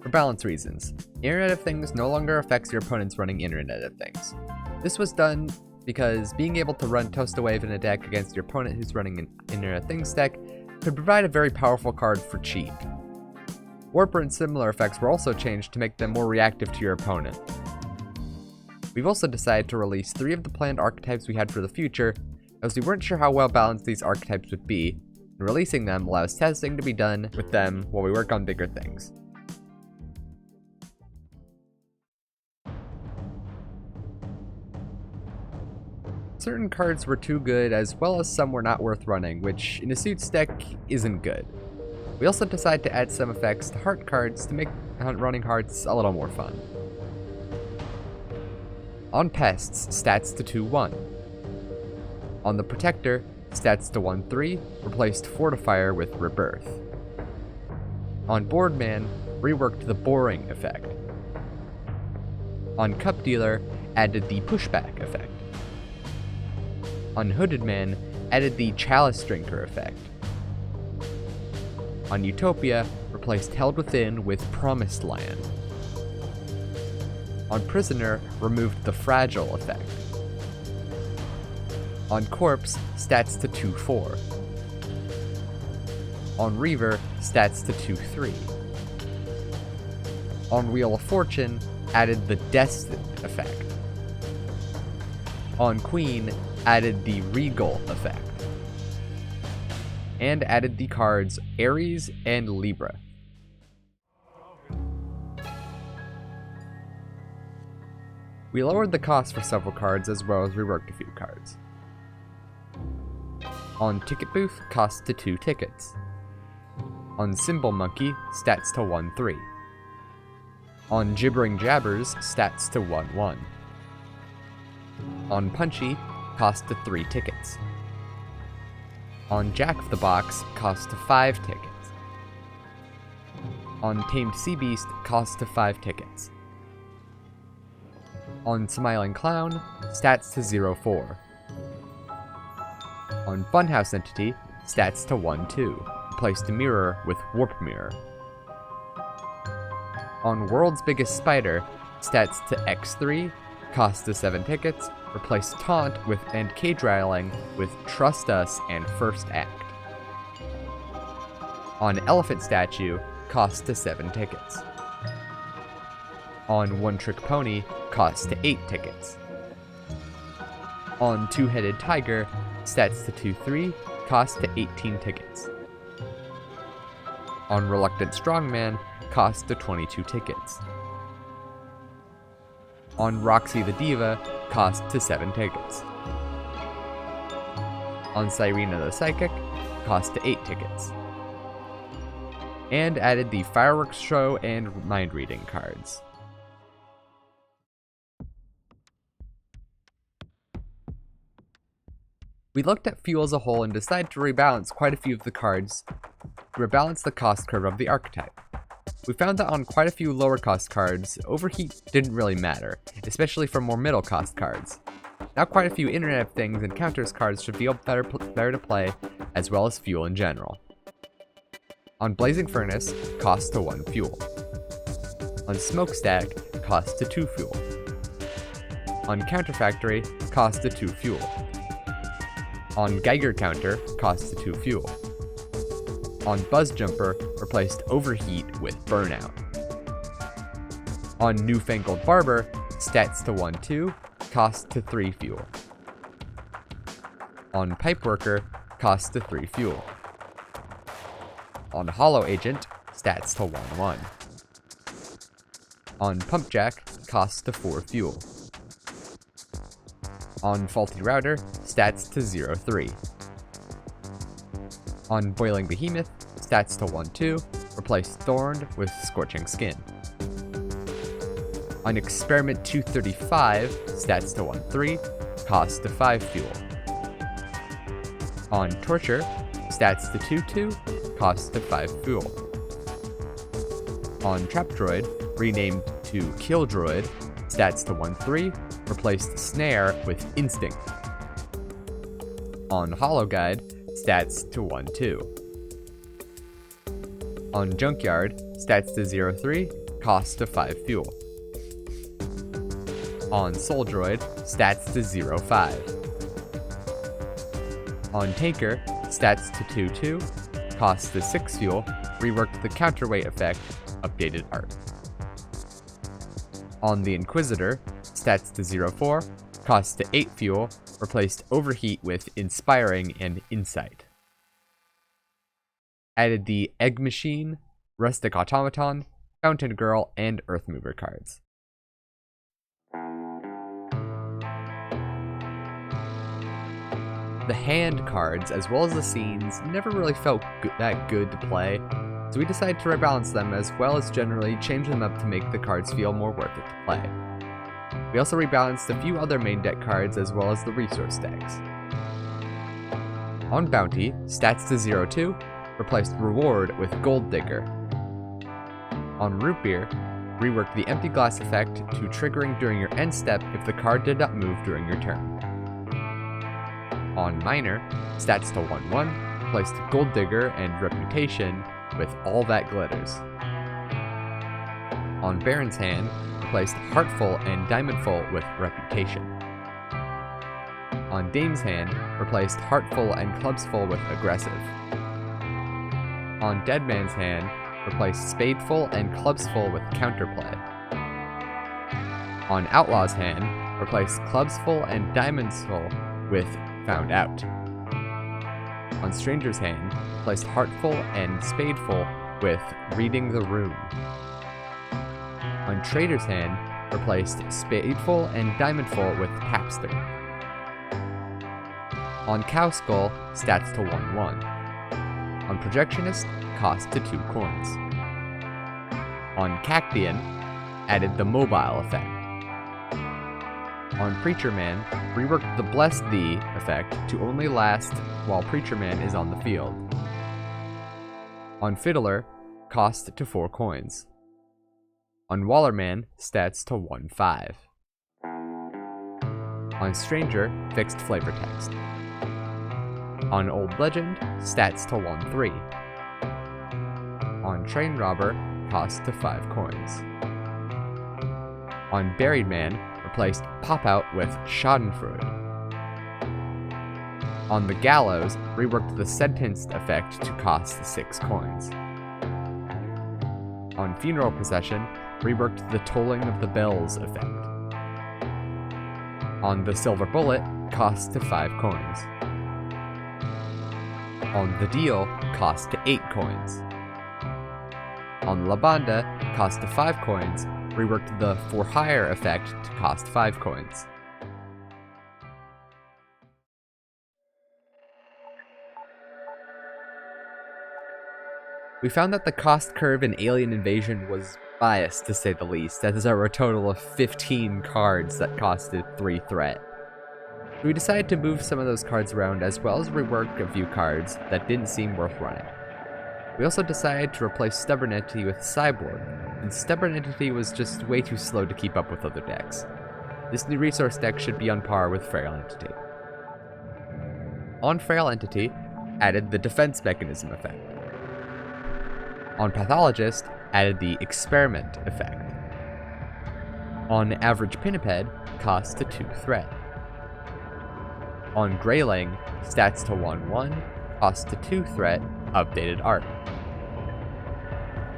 For balance reasons, Internet of Things no longer affects your opponents running Internet of Things. This was done because being able to run Toast a Wave in a deck against your opponent who's running an Internet of Things deck could provide a very powerful card for cheap. Warper and similar effects were also changed to make them more reactive to your opponent. We've also decided to release 3 of the planned archetypes we had for the future, as we weren't sure how well balanced these archetypes would be, and releasing them allows testing to be done with them while we work on bigger things. Certain cards were too good, as well as some were not worth running, which in a Suits deck isn't good. We also decided to add some effects to Heart cards to make running Hearts a little more fun. On Pests, stats to 2-1. On the Protector, stats to 1-3, replaced Fortifier with Rebirth. On Boardman, reworked the Boring effect. On Cup Dealer, added the Pushback effect. On Hooded Man, added the Chalice Drinker effect. On Utopia, replaced Held Within with Promised Land. On Prisoner, removed the Fragile effect. On Corpse, stats to 2-4. On Reaver, stats to 2-3. On Wheel of Fortune, added the Destined effect. On Queen, added the Regal effect. And added the cards Aries and Libra. We lowered the cost for several cards as well as reworked a few cards. On Ticket Booth, cost to 2 tickets. On Symbol Monkey, stats to 1-3. On Gibbering Jabbers, stats to 1-1. On Punchy, cost to 3 tickets. On Jack of the Box, cost to 5 tickets. On Tamed Sea Beast, cost to 5 tickets. On Smiling Clown, stats to 0-4. On Funhouse Entity, stats to 1-2, replaced a mirror with Warp Mirror. On World's Biggest Spider, stats to X3, cost to 7 tickets, replace Taunt with and Cage Rattling with Trust Us and First Act. On Elephant Statue, cost to 7 tickets. On One Trick Pony, cost to 8 tickets. On Two-Headed Tiger, stats to 2-3, cost to 18 tickets. On Reluctant Strongman, cost to 22 tickets. On Roxy the Diva, cost to 7 tickets. On Cyrena the Psychic, cost to 8 tickets. And added the Fireworks Show and Mind Reading cards. We looked at Fuel as a whole and decided to rebalance quite a few of the cards to rebalance the cost curve of the archetype. We found that on quite a few lower cost cards, Overheat didn't really matter, especially for more middle cost cards. Now quite a few Internet of Things and Counters cards should feel better to play, as well as Fuel in general. On Blazing Furnace, cost to 1 fuel. On Smokestack, cost to 2 fuel. On Counterfactory, cost to 2 fuel. On Geiger Counter, cost to 2 fuel. On Buzz Jumper, replaced Overheat with Burnout. On Newfangled Barber, stats to 1-2, cost to 3 fuel. On Pipeworker, cost to 3 fuel. On Hollow Agent, stats to 1-1. On Pumpjack, cost to 4 fuel. On Faulty Router, stats to 0-3. On Boiling Behemoth, stats to 1-2, replace Thorned with Scorching Skin. On Experiment 235, stats to 1-3, cost to 5 fuel. On Torture, stats to 2-2, cost to 5 fuel. On Trap Droid, renamed to Kill Droid, stats to 1-3, replaced Snare with Instinct. On Hollow Guide, stats to 1-2. On Junkyard, stats to 0-3, cost to 5 fuel. On Soul Droid, stats to 0.5. On Tanker, stats to 2.2, cost to 6 fuel, reworked the counterweight effect, updated art. On the Inquisitor, stats to 0.4, cost to 8 fuel, replaced Overheat with Inspiring and Insight. Added the Egg Machine, Rustic Automaton, Fountain Girl, and Earth Mover cards. The hand cards, as well as the scenes, never really felt that good to play, so we decided to rebalance them as well as generally change them up to make the cards feel more worth it to play. We also rebalanced a few other main deck cards as well as the resource decks. On Bounty, stats to 0.2, replaced Reward with Gold Digger. On Root Beer, reworked the Empty Glass effect to triggering during your end step if the card did not move during your turn. On Miner, stats to 1.1, replaced Gold Digger and Reputation with All That Glitters. On Baron's Hand, replaced Heartful and Diamondful with Reputation. On Dame's Hand, replaced Heartful and Clubsful with Aggressive. On Dead Man's Hand, replaced Spadeful and Clubsful with Counterplay. On Outlaw's Hand, replaced Clubsful and Diamondsful with Found Out. On Stranger's Hand, replaced Heartful and Spadeful with Reading the Room. On Trader's Hand, replaced Spadeful and Diamondful with Tapster. On Cowskull, stats to 1.1. On Projectionist, cost to 2 coins. On Cactian, added the Mobile effect. On Preacher Man, reworked the Bless Thee effect to only last while Preacher Man is on the field. On Fiddler, cost to 4 coins. On Wallerman, stats to 1.5. On Stranger, fixed flavor text. On Old Legend, stats to 1.3. On Train Robber, cost to 5 coins. On Buried Man, replaced Pop Out with Schadenfreude. On the Gallows, reworked the Sentenced effect to cost 6 coins. On Funeral Procession, reworked the Tolling of the Bells effect. On the Silver Bullet, cost to 5 coins. On the Deal, cost to 8 coins. On La Banda, cost to 5 coins, reworked the For Hire effect to cost 5 coins. We found that the cost curve in Alien Invasion was biased, to say the least, as there were a total of 15 cards that costed 3 threat. We decided to move some of those cards around as well as rework a few cards that didn't seem worth running. We also decided to replace Stubborn Entity with Cyborg, and Stubborn Entity was just way too slow to keep up with other decks. This new resource deck should be on par with Frail Entity. On Frail Entity, added the Defense Mechanism effect. On Pathologist, added the Experiment effect. On Average Pinniped, cost to 2 threat. On Greyling, stats to 1.1, cost to 2 threat, updated art.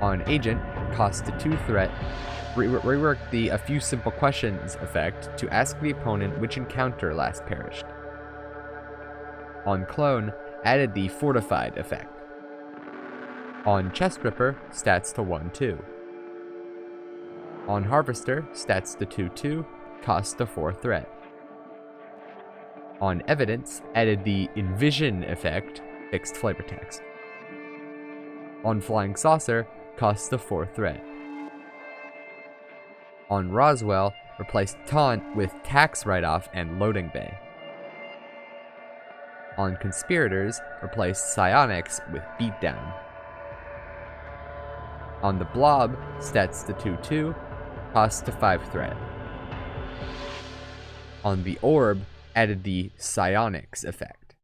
On Agent, cost to 2 threat, reworked the A Few Simple Questions effect to ask the opponent which encounter last perished. On Clone, added the Fortified effect. On Chest Ripper, stats to 1.2. On Harvester, stats to 2.2, cost to 4 threat. On Evidence, added the Envision effect, fixed flavor text. On Flying Saucer, cost to 4 threat. On Roswell, replaced Taunt with Tax Write-Off and Loading Bay. On Conspirators, replaced Psionics with Beatdown. On the Blob, stats to 2.2, cost to 5 threat. On the Orb, added the Psionics effect.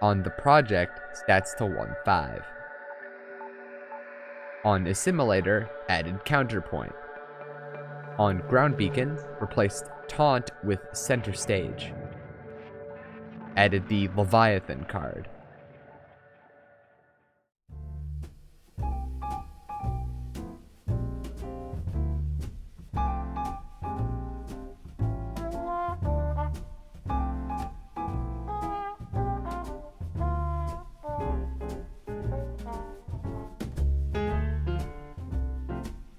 On the Project, stats to 1.5. On Assimilator, added Counterpoint. On Ground Beacon, replaced Taunt with Center Stage. Added the Leviathan card.